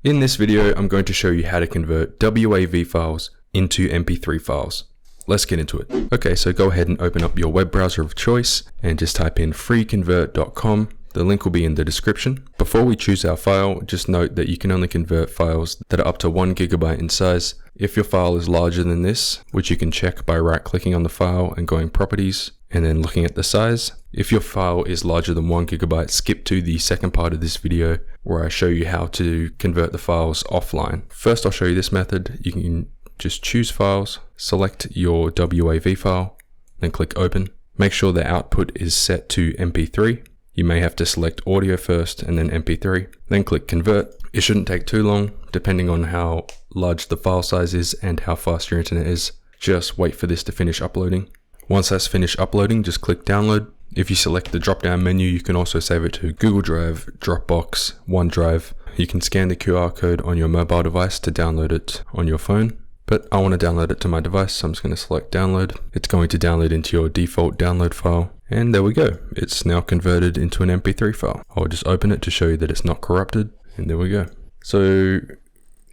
In this video, I'm going to show you how to convert WAV files into MP3 files. Let's get into it. Okay, so go ahead and open up your web browser of choice and just type in freeconvert.com. The link will be in the description. Before we choose our file, just note that you can only convert files that are up to 1 GB in size. If your file is larger than this, which you can check by right-clicking on the file and going Properties, and then looking at the size. If your file is larger than 1 GB, skip to the second part of this video where I show you how to convert the files offline. First, I'll show you this method. You can just choose Files, select your WAV file, then click Open. Make sure the output is set to MP3. You may have to select audio first and then MP3, then click Convert. It shouldn't take too long, depending on how large the file size is and how fast your internet is. Just wait for this to finish uploading. Once that's finished uploading, just click Download. If you select the drop-down menu, you can also save it to Google Drive, Dropbox, OneDrive. You can scan the QR code on your mobile device to download it on your phone. But I want to download it to my device, so I'm just going to select Download. It's going to download into your default download file. And there we go. It's now converted into an MP3 file. I'll just open it to show you that it's not corrupted. And there we go. So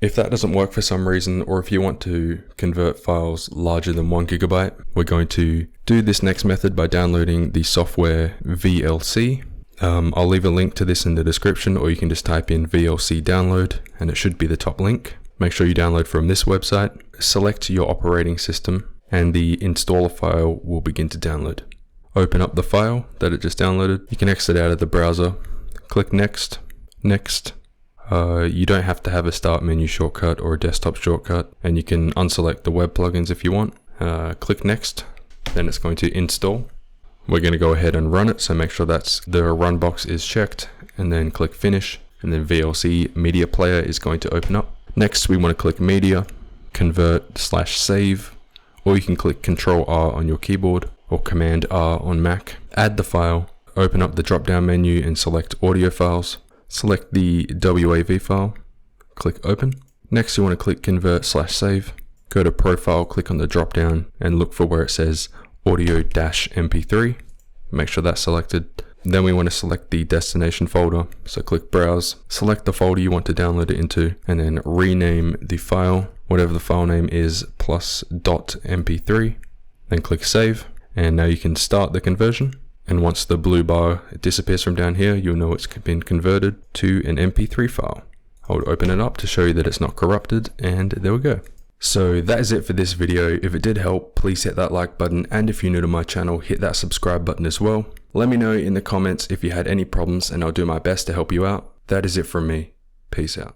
if that doesn't work for some reason, or if you want to convert files larger than 1 GB, we're going to do this next method by downloading the software VLC. I'll leave a link to this in the description, or you can just type in VLC download and it should be the top link. Make sure you download from this website. Select your operating system and the installer file will begin to download. Open up the file that it just downloaded. You can exit out of the browser. Click Next. Next. You don't have to have a start menu shortcut or a desktop shortcut, and you can unselect the web plugins if you want. Click Next, then it's going to install. We're going to go ahead and run it, so make sure that's the run box is checked, and then click Finish, and then VLC Media Player is going to open up. Next, we want to click Media, Convert/Save, or you can click Ctrl R on your keyboard or Command R on Mac. Add the file, open up the drop-down menu and select Audio Files. Select the WAV file, click Open. Next, you want to click Convert/Save. Go to Profile, click on the drop-down and look for where it says Audio-MP3. Make sure that's selected. Then we want to select the destination folder. So click Browse, select the folder you want to download it into, and then rename the file, whatever the file name is, +.mp3. Then click Save. And now you can start the conversion. And once the blue bar disappears from down here, you'll know it's been converted to an MP3 file. I would open it up to show you that it's not corrupted, and there we go. So that is it for this video. If it did help, please hit that like button, and if you're new to my channel, hit that subscribe button as well. Let me know in the comments if you had any problems, and I'll do my best to help you out. That is it from me. Peace out.